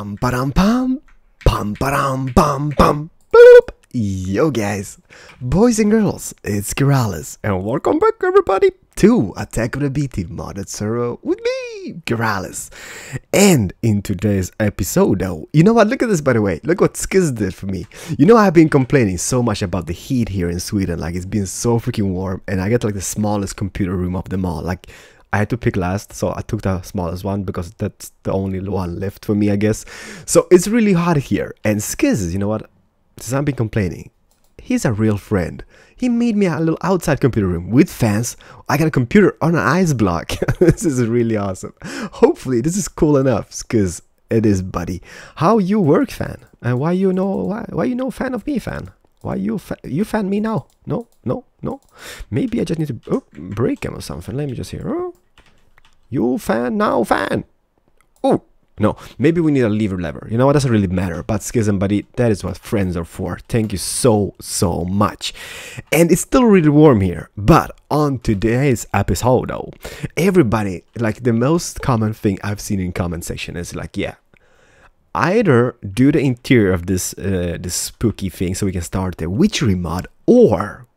Pam padam pam, pam padam pam pam. Boop. Yo guys, boys and girls, it's Keralis, and welcome back everybody to Attack of the BT modded server with me, Keralis. And in today's episode though, you know what, look at this by the way, look what Skiz did for me. You know I've been complaining so much about the heat here in Sweden, like it's been so freaking warm, and I get like the smallest computer room of them all. Like I had to pick last, so I took the smallest one because that's the only one left for me, I guess. So it's really hot here, and Skiz, you know what, since I've been complaining, he's a real friend. He made me a little outside computer room with fans. I got a computer on an ice block. This is really awesome. Hopefully this is cool enough, Skiz. It is, buddy. How you work, fan? And why you know fan of me, fan? Why you fan me now? No. Maybe I just need to break him or something. Let me just hear. Oh, you fan now, fan. Oh. No, maybe we need a lever. You know what, doesn't really matter. But Skiz and buddy, that is what friends are for. Thank you so much. And it's still really warm here. But on today's episode though, everybody, like the most common thing I've seen in comment section is like, yeah, either do the interior of this this spooky thing so we can start the witchery mod, or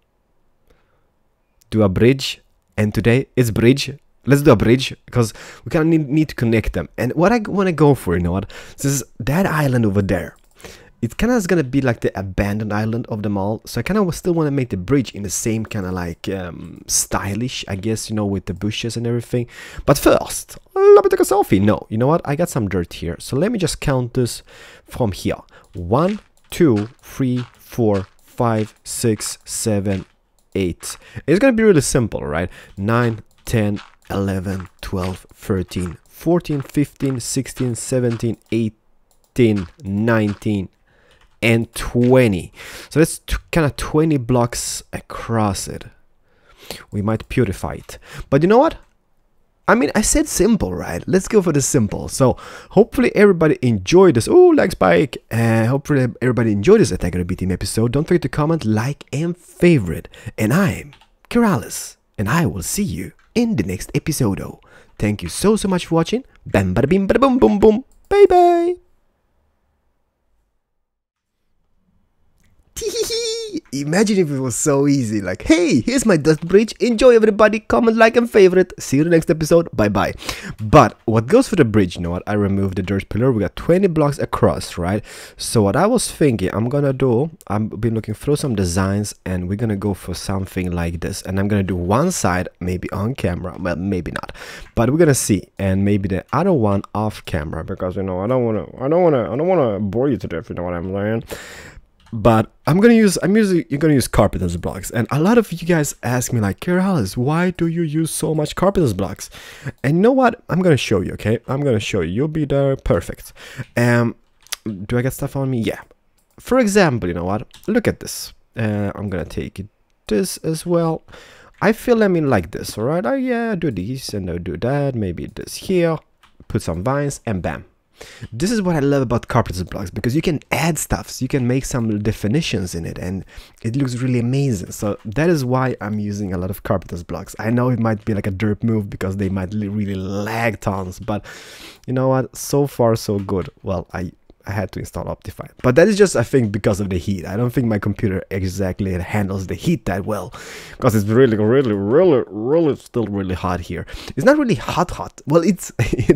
do a bridge. And today it's bridge. Let's do a bridge, because we kind of need to connect them. And what I want to go for, you know what, this is that island over there. It kind of is going to be like the abandoned island of them all. So I kind of still want to make the bridge in the same kind of like stylish, I guess, you know, with the bushes and everything. But first, let me take a selfie. No, you know what, I got some dirt here. So let me just count this from here. 1, 2, 3, 4, 5, 6, 7, 8. It's going to be really simple, right? 9, 10, 11, 12, 13, 14, 15, 16, 17, 18, 19, and 20. So that's kind of 20 blocks across it. We might purify it. But you know what? I mean, I said simple, right? Let's go for the simple. So hopefully everybody enjoyed this. Oh, lag spike. Hopefully everybody enjoyed this Attack of the B Team episode. Don't forget to comment, like, and favorite. And I'm Keralis, and I will see you in the next episode. Thank you so much for watching. Bam bada bim bada boom boom boom. Bye bye. Imagine if it was so easy, like, hey, here's my dust bridge, enjoy everybody, comment, like, and favorite, see you in the next episode, bye bye. But what goes for the bridge, you know what, I removed the dirt pillar, we got 20 blocks across, right? So what I was thinking I'm gonna do, I've been looking through some designs, and we're gonna go for something like this, and I'm gonna do one side maybe on camera, well, maybe not, but we're gonna see, and maybe the other one off camera, because, you know, I don't wanna bore you to death, you know what I'm saying. But you're gonna use carpet as blocks, and a lot of you guys ask me like, Keralis, why do you use so much carpet as blocks? And you know what, I'm gonna show you, okay? I'm gonna show you, you'll be there, perfect. Do I get stuff on me? Yeah. For example, you know what, look at this. I'm gonna take this as well. I feel, I mean, like this, all right? Yeah, do this and I'll do that, maybe this here, put some vines, and bam. This is what I love about carpet blocks, because you can add stuff, so you can make some definitions in it, and it looks really amazing. So that is why I'm using a lot of carpet blocks. I know it might be like a derp move because they might really lag tons, but you know what, so far so good. Well, I had to install Optifine, but that is just, I think, because of the heat. I don't think my computer exactly handles the heat that well, because it's really still really hot here. It's not really hot. Well, it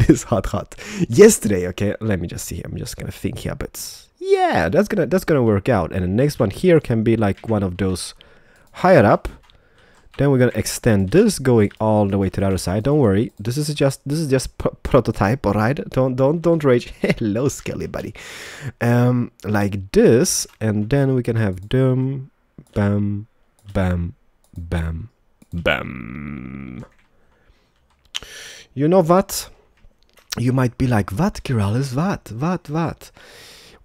is hot. Yesterday, okay, let me just see here. I'm just gonna think here, but yeah, that's gonna work out. And the next one here can be like one of those higher up. Then we're gonna extend this going all the way to the other side. Don't worry, this is just prototype, all right? Don't rage. Hello, Skelly buddy. Like this, and then we can have dum, bam, bam, bam, bam. You know what? You might be like, what, Keralis? What?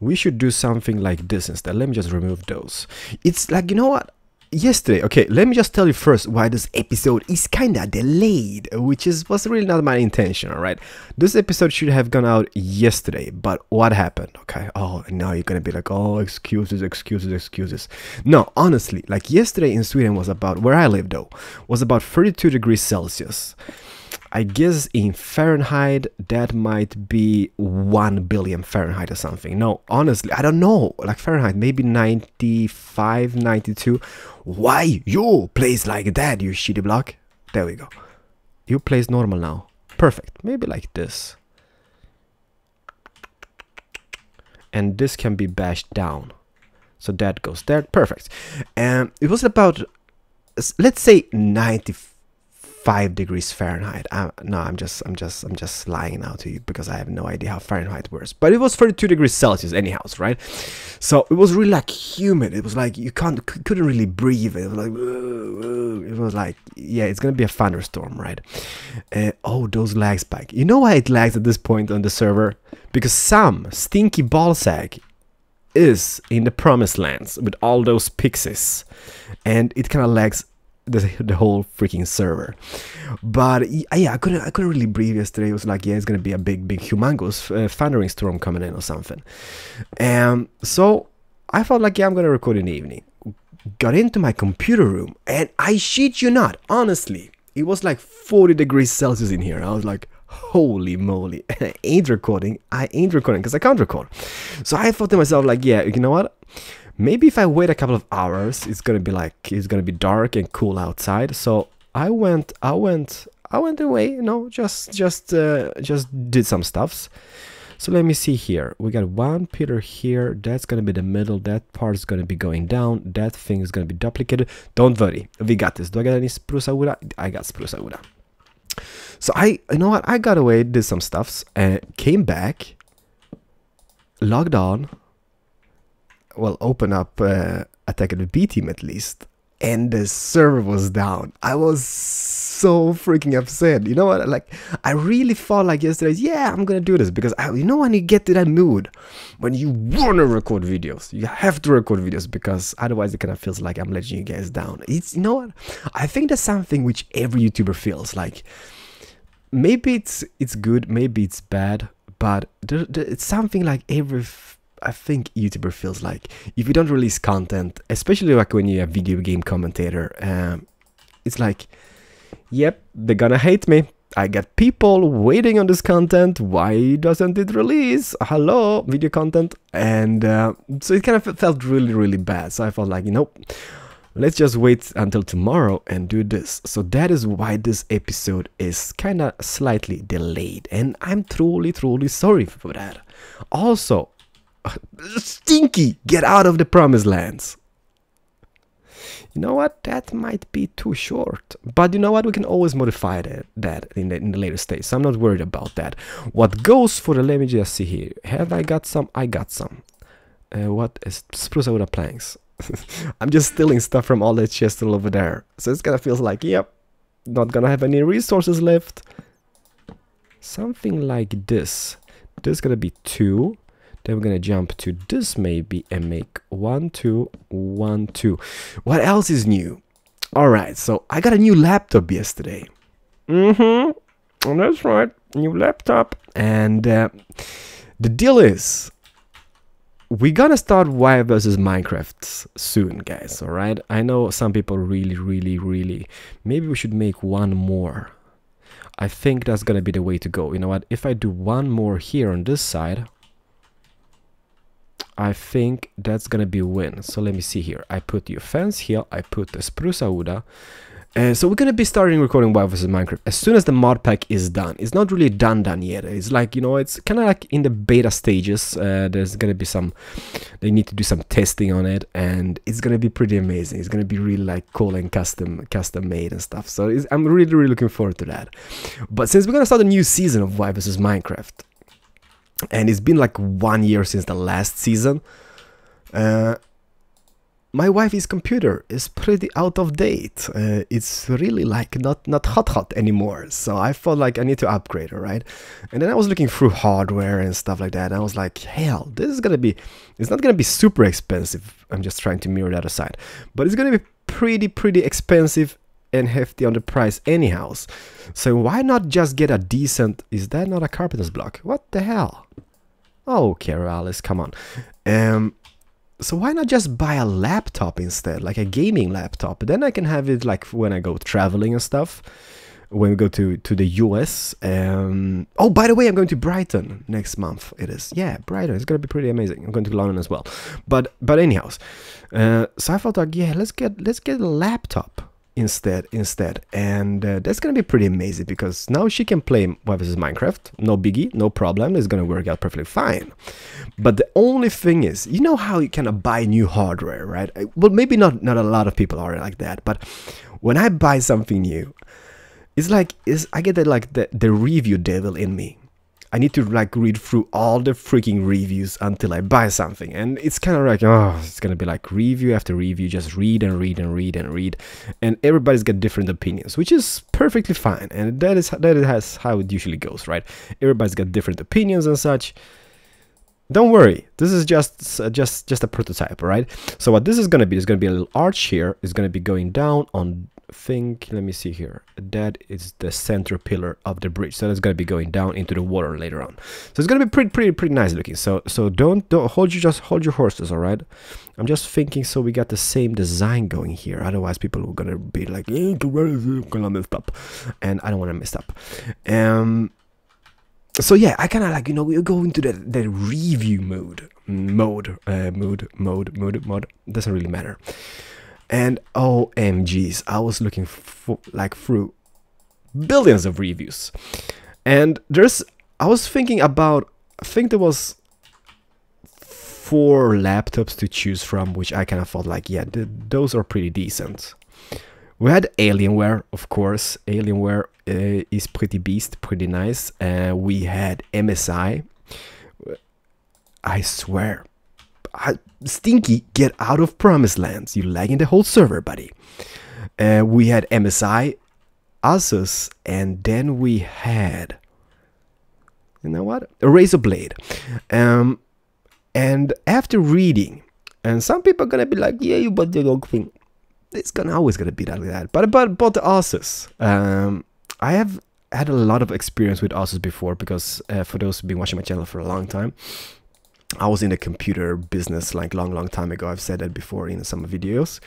We should do something like this instead. Let me just remove those. It's like, you know what? Yesterday, okay, let me just tell you first why this episode is kinda delayed, which was really not my intention, alright? This episode should have gone out yesterday, but what happened, okay? Oh, now you're gonna be like, oh, excuses. No, honestly, like yesterday in Sweden was about, where I live though, was about 32 degrees Celsius. I guess in Fahrenheit that might be 1 billion Fahrenheit or something. No, honestly, I don't know. Like Fahrenheit, maybe 95, 92. Why you place like that, you shitty block? There we go. You place normal now. Perfect. Maybe like this. And this can be bashed down. So that goes there. Perfect. And it was about, let's say 95 degrees Fahrenheit. No, I'm just lying now to you because I have no idea how Fahrenheit works. But it was 32 degrees Celsius anyhow, right? So it was really like humid. It was like you couldn't really breathe. It was like, it was like, yeah, it's gonna be a thunderstorm, right? Oh, those lag spike. You know why it lags at this point on the server? Because some stinky ballsack is in the promised lands with all those pixies, and it kind of lags the whole freaking server. But yeah, I couldn't really breathe yesterday. It was like, yeah, it's gonna be a big humongous thundering storm coming in or something. And so I felt like, yeah, I'm gonna record in the evening. Got into my computer room, and I shit you not, honestly, it was like 40 degrees Celsius in here. I was like, holy moly, I ain't recording because I can't record. So I thought to myself, like, yeah, you know what, maybe if I wait a couple of hours, it's gonna be dark and cool outside. So I went away, you know, just did some stuffs. So let me see here. We got one pillar here. That's gonna be the middle. That part is gonna be going down. That thing is gonna be duplicated. Don't worry, we got this. Do I got any spruce wood? I got spruce wood. So you know what? I got away, did some stuffs, and came back, logged on. Well, open up Attack of the B team at least, and the server was down. I was so freaking upset. You know what? Like, I really thought like yesterday, yeah, I'm gonna do this because you know, when you get to that mood, when you wanna record videos, you have to record videos because otherwise it kind of feels like I'm letting you guys down. It's, you know what? I think that's something which every YouTuber feels like. Maybe it's good, maybe it's bad, but it's something like I think YouTuber feels like if you don't release content, especially like when you're a video game commentator, it's like, yep, they're gonna hate me. I got people waiting on this content. Why doesn't it release? Hello, video content. And so it kind of felt really bad. So I felt like, you know, let's just wait until tomorrow and do this. So that is why this episode is kind of slightly delayed, and I'm truly sorry for that. Also, Stinky, get out of the promised lands. You know what? That might be too short. But you know what? We can always modify that in the later stage. So I'm not worried about that. What goes for the, let me just see here. Have I got some? I got some. What is spruce wood planks? I'm just stealing stuff from all that chest all over there. So it's gonna feel like, yep, not gonna have any resources left. Something like this. This is gonna be 2. Then we're gonna jump to this maybe and make 1, 2, 1, 2. What else is new? Alright, so I got a new laptop yesterday. Oh, that's right, new laptop. And the deal is, we're gonna start Y versus Minecraft soon, guys, alright? I know some people really, maybe we should make one more. I think that's gonna be the way to go. You know what? If I do one more here on this side, I think that's gonna be a win. So let me see here. I put your fence here. I put the spruce wood. So we're gonna be starting recording Y vs Minecraft as soon as the mod pack is done. It's not really done yet. It's like, you know, it's kind of like in the beta stages. There's gonna be some, they need to do some testing on it, and it's gonna be pretty amazing. It's gonna be really like cool and custom made and stuff. So I'm really looking forward to that. But since we're gonna start a new season of Y vs Minecraft, and it's been like 1 year since the last season, my wife's computer is pretty out of date. It's really like not hot anymore. So I felt like I need to upgrade her, right? And then I was looking through hardware and stuff like that, and I was like, hell, this is gonna be, it's not gonna be super expensive. I'm just trying to mirror the other side, but it's gonna be pretty expensive and hefty on the price anyhow. So why not just get a decent, is that not a carpenter's block? What the hell? Oh, Keralis, come on. So why not just buy a laptop instead, like a gaming laptop? Then I can have it like when I go traveling and stuff. when we go to the US. Oh, by the way, I'm going to Brighton next month. It is, yeah, Brighton. It's gonna be pretty amazing. I'm going to London as well. But anyhow, so I thought like, yeah, let's get a laptop instead, and that's gonna be pretty amazing because now she can play vs Minecraft. No biggie, no problem. It's gonna work out perfectly fine. But the only thing is, you know how you can buy new hardware, right? Well, maybe not a lot of people are like that, but when I buy something new, it's like I get the review devil in me. I need to like read through all the freaking reviews until I buy something, and it's kind of like, oh, it's gonna be like review after review, just read and read and read and read, and everybody's got different opinions, which is perfectly fine, and that is how it usually goes, right? Everybody's got different opinions and such. Don't worry, this is just a prototype, right? So what this is gonna be, is gonna be a little arch here. It's gonna be going down on, let me see here, that is the center pillar of the bridge, so it's gonna be going down into the water later on. So it's gonna be pretty nice looking. So don't hold your horses, all right? I'm just thinking, so we got the same design going here. Otherwise, people are gonna be like, gonna mess up, and I don't want to mess up. So yeah, I kind of like, you know, we go into the review mode. Doesn't really matter. And OMGs, I was looking for like through billions of reviews, and I was thinking about, I think there was 4 laptops to choose from, which I kind of felt like, yeah, those are pretty decent. We had Alienware, of course. Alienware is pretty beast, pretty nice. We had MSI. I swear, Stinky, get out of Promised Lands. You're lagging the whole server, buddy. We had MSI, Asus, and then we had, you know what, a Razor Blade. And after reading, and some people are gonna be like, yeah, you bought the dog thing. It's always gonna be like that. But the Asus, I have had a lot of experience with Asus before, because for those who've been watching my channel for a long time, I was in the computer business like long time ago. I've said that before in some videos.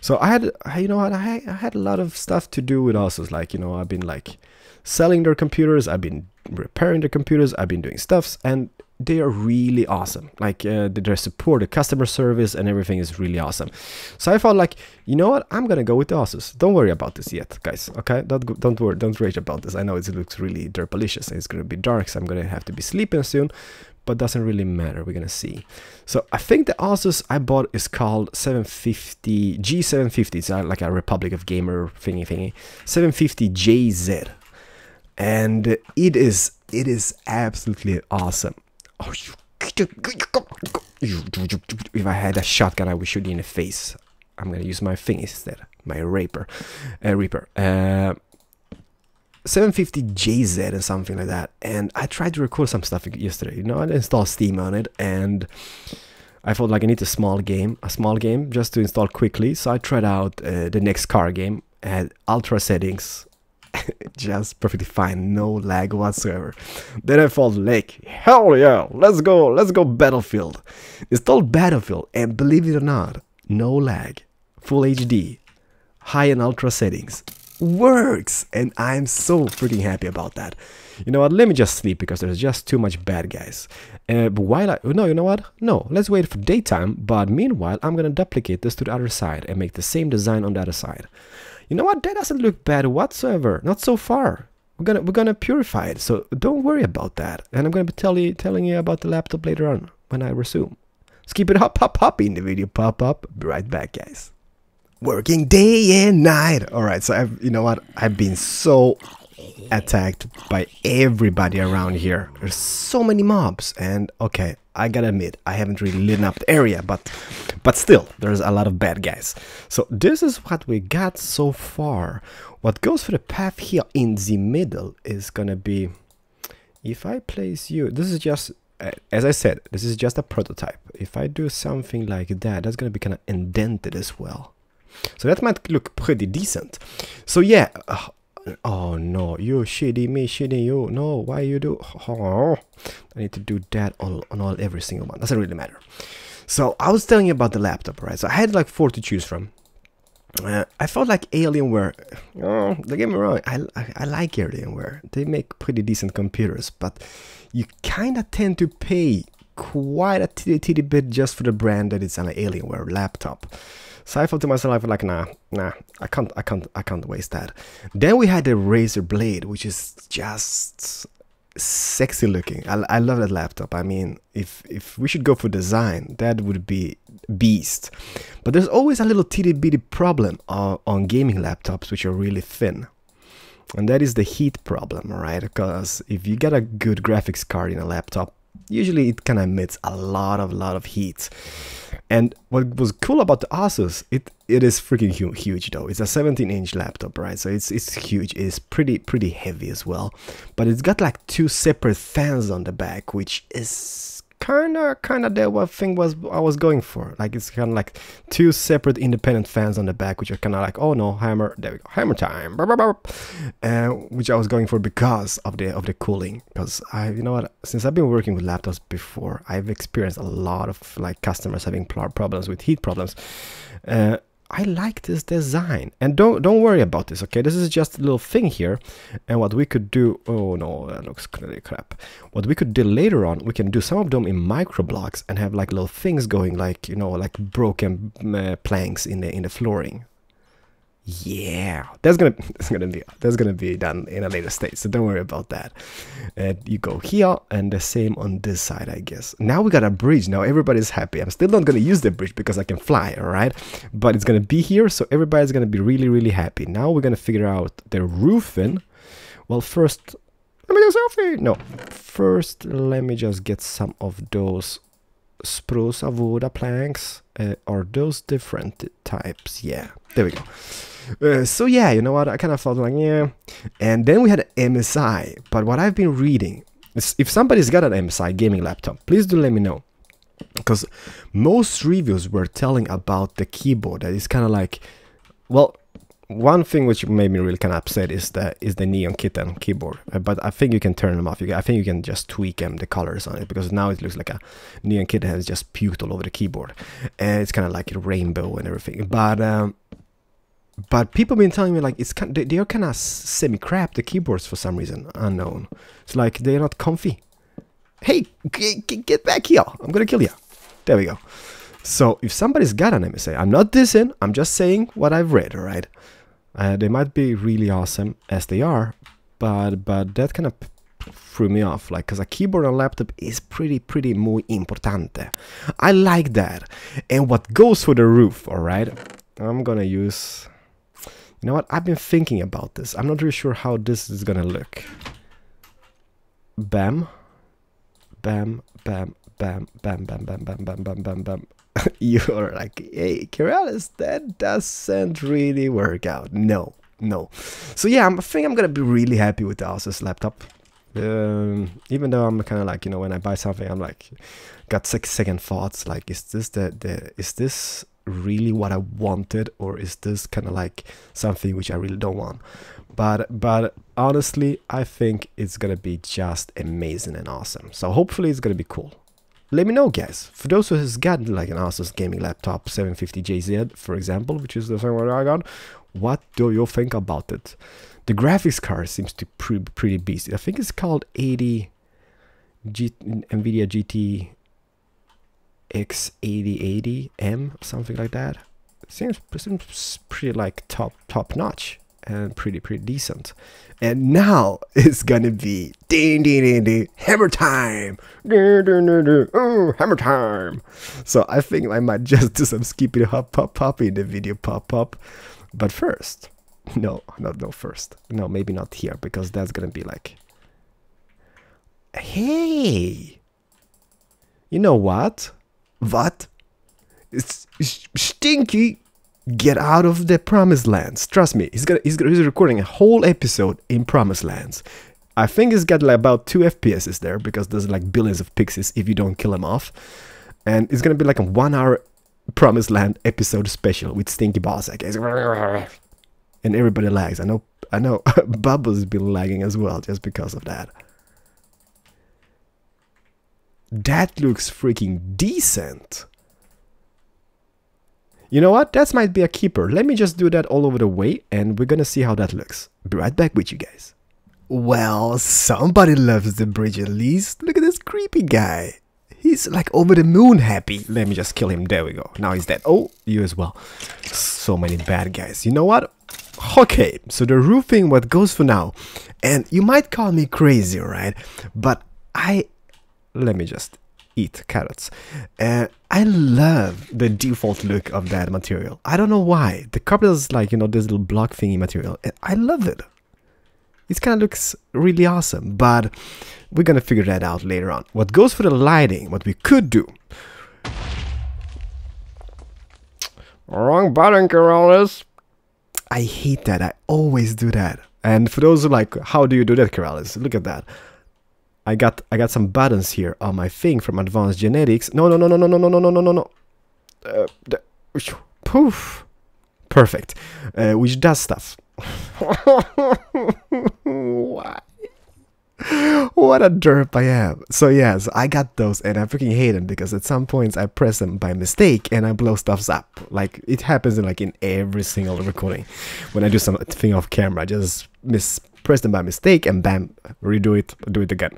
So I had a lot of stuff to do with Asus. Like, you know, I've been like selling their computers, I've been repairing their computers, I've been doing stuffs, and they are really awesome. Like their support, the customer service, and everything is really awesome. So I felt like, you know what, I'm gonna go with the Asus. Don't worry about this yet, guys. Okay, don't worry, don't rage about this. I know it looks really derpalicious, and it's gonna be dark, so I'm gonna have to be sleeping soon. But doesn't really matter. We're gonna see. So I think the Asus I bought is called 750 G750. It's like a Republic of Gamer thingy 750JZ, and it is absolutely awesome. Oh, if I had a shotgun, I would shoot you in the face. I'm gonna use my thing instead, my Reaper. 750JZ and something like that. And I tried to record some stuff yesterday. You know, I installed Steam on it, and I felt like I need a small game just to install quickly. So I tried out the next car game at ultra settings. Just perfectly fine, no lag whatsoever. Then I felt like, hell yeah, let's go Battlefield. Installed Battlefield, and believe it or not, no lag, full HD, high and ultra settings, works, and I'm so freaking happy about that. You know what, let me just sleep, because there's just too much bad guys. But while no, you know what, no, let's wait for daytime. But meanwhile, I'm gonna duplicate this to the other side and make the same design on the other side. You know what, that doesn't look bad whatsoever, not so far. We're gonna purify it, so don't worry about that. And I'm gonna be telling you about the laptop later on when I resume. Let's keep it hop in the video, pop up. Be right back, guys. Working day and night. All right, so you know what, I've been so attacked by everybody around here. There's so many mobs, and okay, I gotta admit, I haven't really lit up the area, but still, there's a lot of bad guys. So this is what we got so far. What goes for the path here in the middle is gonna be, if I place you, this is just, as I said, this is just a prototype. If I do something like that, that's gonna be kind of indented as well. So that might look pretty decent. So yeah, oh no, you shitty me, shitty you. No, why you do? Oh, I need to do that on every single one. Doesn't really matter. So I was telling you about the laptop, right? So I had like 4 to choose from. I felt like Alienware. Oh, don't get me wrong. I like Alienware. They make pretty decent computers, but you kind of tend to pay quite a titty bit just for the brand that it's an Alienware laptop. So I thought to myself, like, nah, I can't waste that. Then we had the Razer Blade, which is just sexy looking. I love that laptop. I mean, if we should go for design, that would be beast. But there's always a little titty bitty problem on gaming laptops which are really thin, and that is the heat problem, right? Because if you get a good graphics card in a laptop, usually it kind of emits a lot of heat. And what was cool about the Asus, it is freaking huge though. It's a 17-inch laptop, right? So it's huge. It's pretty heavy as well. But it's got like 2 separate fans on the back, which is kind of the what thing I was going for. Like, it's kind of like 2 separate independent fans on the back, which are kind of like, oh no, hammer, there we go, hammer time, which I was going for because of the cooling. Because you know what, since I've been working with laptops before, I've experienced a lot of like customers having problems with heat problems. I like this design, and don't worry about this, okay? This is just a little thing here, and what we could do, oh no, that looks really crap. What we could do later on, we can do some of them in micro blocks and have like little things going, like, you know, like broken planks in the flooring. Yeah, that's gonna be done in a later stage, so don't worry about that. You go here, and the same on this side, I guess. Now we got a bridge. Now everybody's happy. I'm still not gonna use the bridge because I can fly, all right? But it's gonna be here, so everybody's gonna be really happy. Now we're gonna figure out the roofing. Well, first, let me do a selfie. No, first let me just get some of those spruce avoda planks. Are those different types? Yeah, there we go. So yeah, you know what, I kind of thought like, yeah. And then we had MSI, but what I've been reading is, if somebody's got an MSI gaming laptop, please do let me know, because most reviews were telling about the keyboard that is kind of like, well, one thing which made me really kind of upset is the Neon Kitten keyboard, but I think you can turn them off. I think you can just tweak the colors on it, because now it looks like a Neon Kitten has just puked all over the keyboard, and it's kind of like a rainbow and everything. But people have been telling me like they are kind of semi-crap, the keyboards, for some reason unknown. It's like they're not comfy. Hey, get back here! I'm gonna kill you. There we go. So if somebody's got an MSA, I'm not dissing, I'm just saying what I've read, alright? They might be really awesome as they are, but that kind of threw me off, like, because a keyboard on a laptop is pretty muy importante. I like that. And what goes for the roof, alright? I'm gonna use... You know what, I've been thinking about this. I'm not really sure how this is gonna look. Bam. Bam, bam, bam, bam, bam, bam, bam, bam, bam, bam, bam. You're like, hey, Keralis, that doesn't really work out. No. So yeah, I think I'm gonna be really happy with the Asus laptop. Even though I'm kind of like, you know, when I buy something, I'm like, got second thoughts. Like, is this is this really what I wanted, or is this kind of like something which I really don't want? But honestly, I think it's gonna be just amazing and awesome. So hopefully it's gonna be cool. Let me know, guys. For those who has got like an Asus gaming laptop 750JZ, for example, which is the same one I got, what do you think about it? The graphics card seems to be pretty beastly. I think it's called NVIDIA GT X8080M, something like that. It seems pretty like top notch and pretty decent. And now it's gonna be ding hammer time. Oh, hammer time. So I think I might just do some skippy pop in the video pop. But first, no, maybe not here, because that's gonna be like, hey, you know what? It's Stinky. Get out of the Promised Lands. Trust me, he's recording a whole episode in Promised Lands. I think he's got like about 2 FPSs there, because there's like billions of pixies if you don't kill him off. And it's gonna be like a 1-hour Promised Land episode special with Stinky Bossack. And everybody lags. I know Bubbles been lagging as well just because of that. That looks freaking decent. You know what? That might be a keeper. Let me just do that all over the way, and we're gonna see how that looks. Be right back with you guys. Well, somebody loves the bridge at least. Look at this creepy guy. He's like over the moon happy. Let me just kill him. There we go. Now he's dead. Oh, you as well. So many bad guys. You know what? Okay, so the roofing, what goes for now. And you might call me crazy, right? But let me just eat carrots. I love the default look of that material. I don't know why. The carpet is like, you know, this little block thingy material. And I love it. It kind of looks really awesome, but we're gonna figure that out later on. What goes for the lighting, what we could do. Wrong button, Keralis. I hate that. I always do that. And for those who like, how do you do that, Keralis? Look at that. I got some buttons here on my thing from Advanced Genetics. No. Poof. Perfect. Which does stuff. Why? What a derp I am. So yes, I got those and I freaking hate them because at some points I press them by mistake and I blow stuffs up. Like it happens in every single recording. When I do something off camera, I just press them by mistake and bam, redo it, do it again.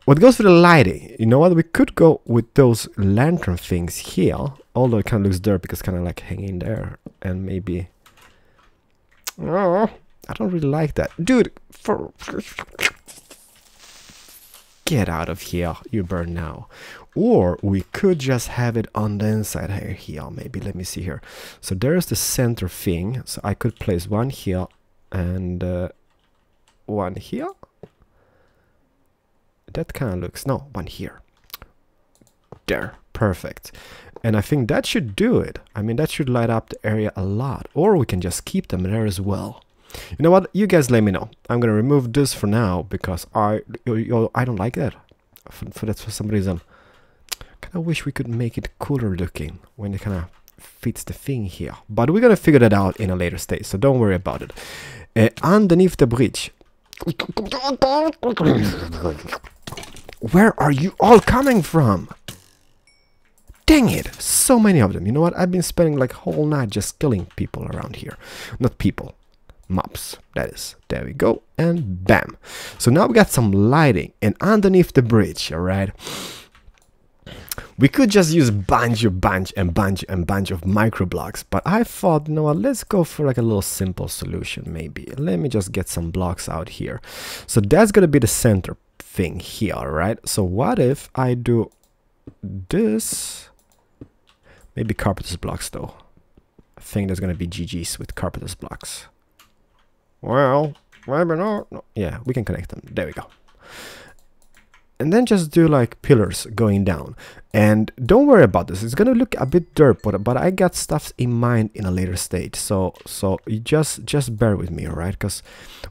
What goes for the lighting? You know what? We could go with those lantern things here. Although it kind of looks derp because it's kind of like hanging there and maybe... Oh, I don't really like that. Dude, get out of here, you burn now. Or we could just have it on the inside here, maybe. Let me see here. So there's the center thing. So I could place one here and one here. That kind of looks... No, one here. There, perfect. And I think that should do it. I mean, that should light up the area a lot. Or we can just keep them there as well. You know what? You guys let me know. I'm gonna remove this for now because I don't like that. For some reason. Kind of wish we could make it cooler looking when it kind of fits the thing here. But we're gonna figure that out in a later stage, so don't worry about it. Underneath the bridge. Where are you all coming from? Dang it, so many of them. You know what? I've been spending like whole night just killing people around here. Not people, mobs, that is. There we go, and bam. So now we got some lighting, and underneath the bridge, alright? We could just use bunch of micro blocks, but I thought, you know what, let's go for like a little simple solution maybe. Let me just get some blocks out here. So that's gonna be the center thing here, right? So what if I do this? Maybe carpenter's blocks though. I think there's gonna be GG's with carpenter's blocks. Well, maybe not. No. Yeah, we can connect them. There we go. And then just do like pillars going down. And don't worry about this. It's gonna look a bit dirt, but I got stuff in mind in a later stage. So you just bear with me, alright? Because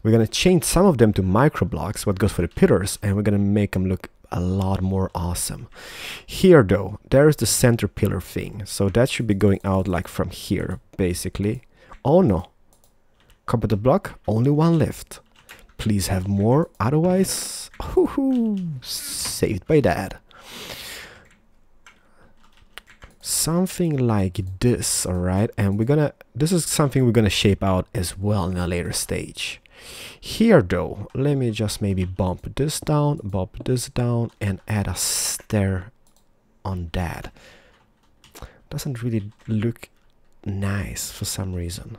we're gonna change some of them to micro blocks, what goes for the pillars, and we're gonna make them look a lot more awesome. Here though, there's the center pillar thing. So that should be going out like from here, basically. Oh no. Carpenter block, only one left. Please have more, otherwise, saved by that. Something like this, alright? And this is something we're gonna shape out as well in a later stage. Here though, let me just maybe bump this down, and add a stair on that. Doesn't really look nice for some reason.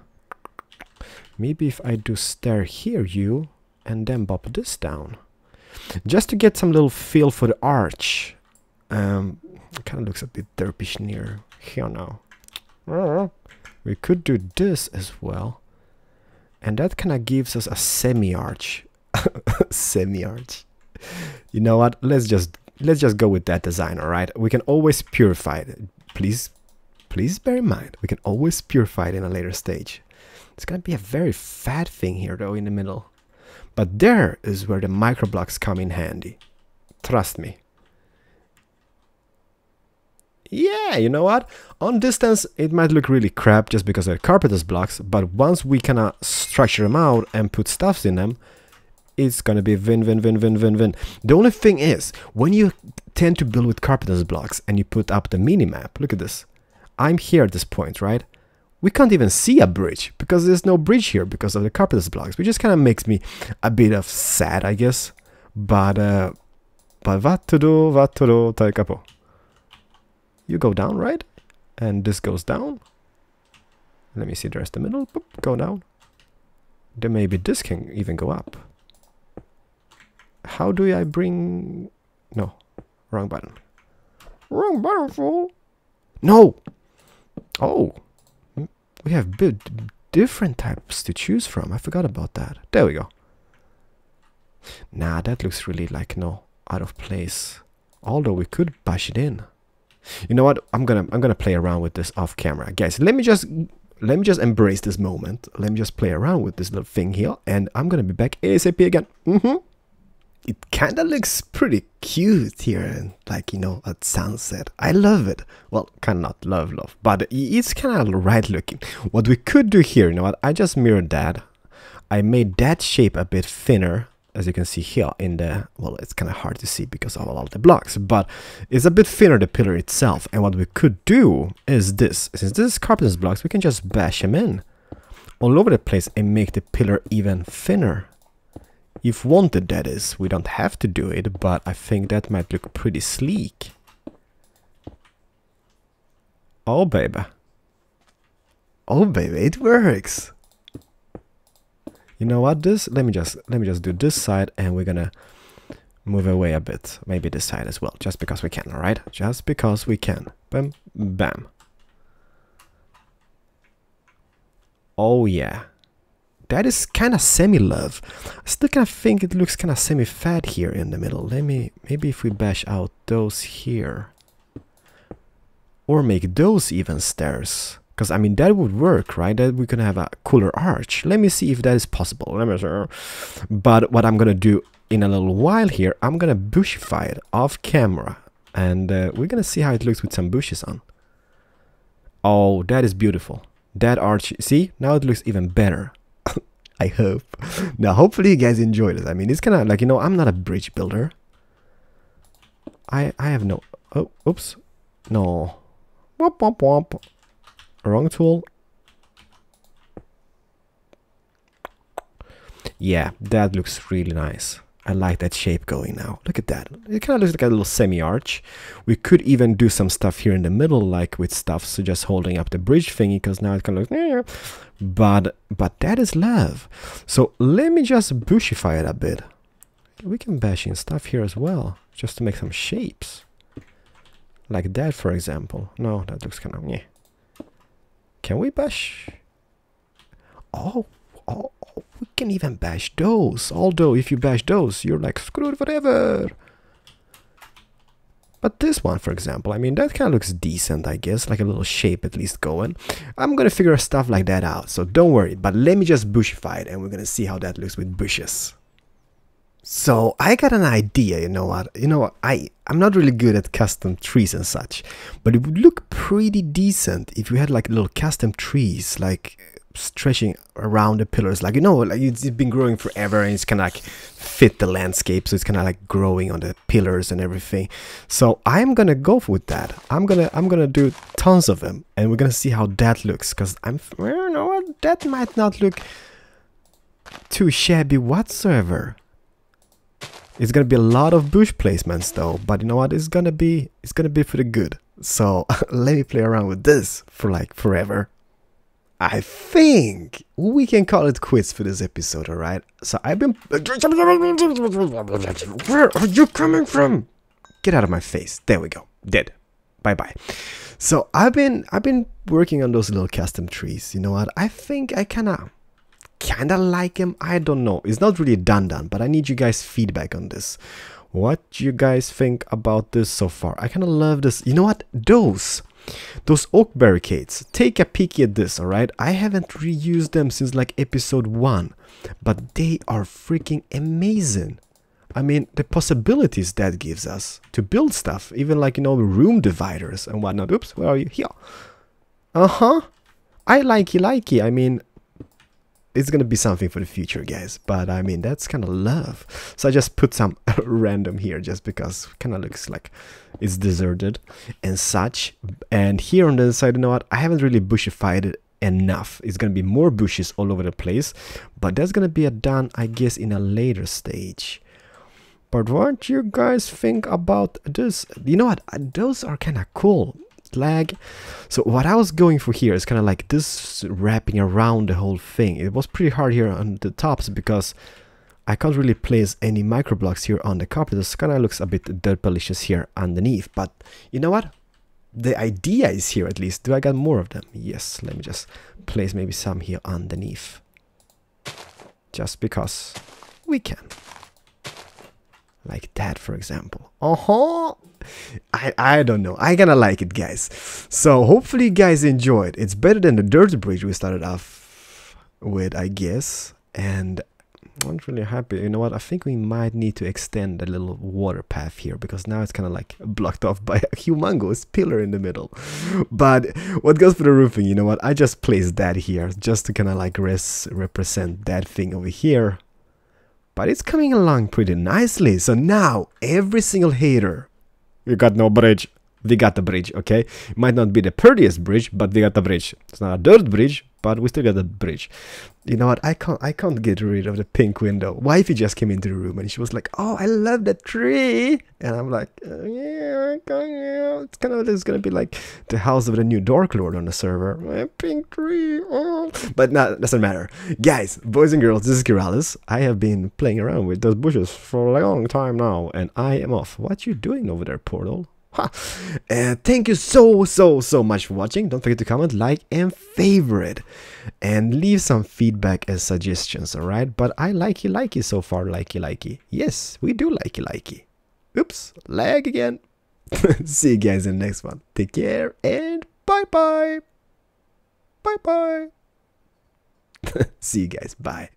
Maybe if I do stair here, and then bump this down. Just to get some little feel for the arch. It kind of looks a bit derpish near here now. We could do this as well. And that kind of gives us a semi-arch. Semi-arch. You know what? Let's just go with that design, alright? We can always purify it. Please bear in mind, we can always purify it in a later stage. It's gonna be a very fat thing here though in the middle. But there is where the micro blocks come in handy. Trust me. Yeah, you know what? On distance, it might look really crap just because they're carpenter's blocks, but once we kind of structure them out and put stuffs in them, it's gonna be win. The only thing is, when you tend to build with carpenter's blocks and you put up the mini-map, look at this. I'm here at this point, right? We can't even see a bridge because there's no bridge here because of the carpet blocks, which just kind of makes me a bit of sad, I guess. But what to do, ta capo. You go down, right? And this goes down. Let me see the rest of the middle. Boop, go down. Then maybe this can even go up. How do I bring... No, wrong button. Wrong button, fool. No! Oh! We have different types to choose from. I forgot about that. There we go. Nah, that looks really like, no, out of place. Although we could bash it in. You know what? I'm gonna play around with this off camera. Guys, let me just embrace this moment. Let me just play around with this little thing here, and I'm gonna be back ASAP again. It kinda looks pretty cute here, and like, you know, at sunset. I love it. Well, kinda not love, but it's kinda right looking. What we could do here, you know what? I just mirrored that. I made that shape a bit thinner, as you can see here in the, well, it's kinda hard to see because of all the blocks, but it's a bit thinner, the pillar itself. And what we could do is this. Since this is carpenter's blocks, we can just bash them in all over the place and make the pillar even thinner. If wanted, that is. We don't have to do it, but I think that might look pretty sleek. Oh baby. Oh baby, it works. You know what, let me just do this side, and we're gonna move away a bit. Maybe this side as well, just because we can, alright? Just because we can. Bam, bam. Oh yeah. That is kind of semi-love. I still kind of think it looks kind of semi-fat here in the middle. Maybe if we bash out those here. Or make those even stairs. Because, I mean, that would work, right? That we can have a cooler arch. Let me see if that is possible. Let me see. But what I'm going to do in a little while here, I'm going to bushify it off camera. And we're going to see how it looks with some bushes on. Oh, that is beautiful. That arch, see? Now it looks even better. I hope. Now, hopefully you guys enjoy this. I mean, it's kind of like, you know, I'm not a bridge builder. I have no... Oh, oops. No. Womp, womp, womp. Wrong tool. Yeah, that looks really nice. I like that shape going now. Look at that. It kind of looks like a little semi-arch. We could even do some stuff here in the middle, like with stuff, so just holding up the bridge thingy, because now it kind of looks... But that is love. So let me just bushify it a bit. We can bash in stuff here as well, just to make some shapes. Like that, for example. No, that looks kind of... Yeah. Can we bash? Oh, we can even bash those. Although if you bash those, you're like screwed forever. But this one, for example, I mean, that kind of looks decent, I guess. Like a little shape at least going. I'm going to figure stuff like that out, so don't worry. But let me just bushify it, and we're going to see how that looks with bushes. So I got an idea, you know what? I'm not really good at custom trees and such. But it would look pretty decent if we had like little custom trees, like stretching around the pillars, like, you know, like it's been growing forever, and it's kind of like fit the landscape, so it's kind of like growing on the pillars and everything. So I'm gonna go with that. I'm gonna do tons of them, and we're gonna see how that looks, because you know what, that might not look too shabby whatsoever. It's gonna be a lot of bush placements though, but you know what, it's gonna be for the good. So let me play around with this for like forever. I think we can call it quits for this episode, alright? So I've been... Where are you coming from? Get out of my face. There we go. Dead. Bye-bye. So I've been working on those little custom trees. You know what? I think I kinda like them. I don't know. It's not really done, but I need you guys' feedback on this. What you guys think about this so far? I kinda love this. You know what? Those oak barricades, take a peek at this, alright? I haven't reused them since like episode 1, but they are freaking amazing. I mean, the possibilities that gives us to build stuff, even like, you know, room dividers and whatnot. Oops, where are you? Here. I likey. I mean, it's gonna be something for the future, guys. But I mean, that's kind of love. So I just put some random here just because kind of looks like it's deserted and such. And here on the side, you know what, I haven't really bushified it enough. It's gonna be more bushes all over the place, but that's gonna be done, I guess, in a later stage. But what do you guys think about this? You know what, those are kind of cool. Lag. So what I was going for here is kind of like this wrapping around the whole thing. It was pretty hard here on the tops because I can't really place any micro blocks here on the carpet. This kind of looks a bit derpalicious here underneath, but you know what, the idea is here at least. Do I got more of them? Yes, let me just place maybe some here underneath just because we can, like that, for example. I don't know, I kinda like it, guys. So hopefully you guys enjoyed. It's better than the dirt bridge we started off with, I guess. And I'm really happy. You know what, I think we might need to extend the little water path here because now it's kind of like blocked off by a humongous pillar in the middle. But what goes for the roofing, you know what, I just placed that here just to kind of like represent that thing over here. But it's coming along pretty nicely. So now every single hater, we got no bridge, we got the bridge, okay? It might not be the prettiest bridge, but we got the bridge. It's not a dirt bridge, but we still got the bridge. You know what, I can't get rid of the pink window. Wifey just came into the room and she was like, oh, I love that tree. And I'm like, yeah, it's kind of, it's gonna be like the house of the new Dark Lord on the server. A pink tree, oh. But no, doesn't matter. Guys, boys and girls, this is Keralis. I have been playing around with those bushes for a long time now, and I am off. What you doing over there, Portal? Thank you so much for watching. Don't forget to comment, like, and favorite, and leave some feedback and suggestions. All right, but I likey so far. Likey. Yes, we do likey. Oops, lag again. See you guys in the next one. Take care and bye. See you guys. Bye.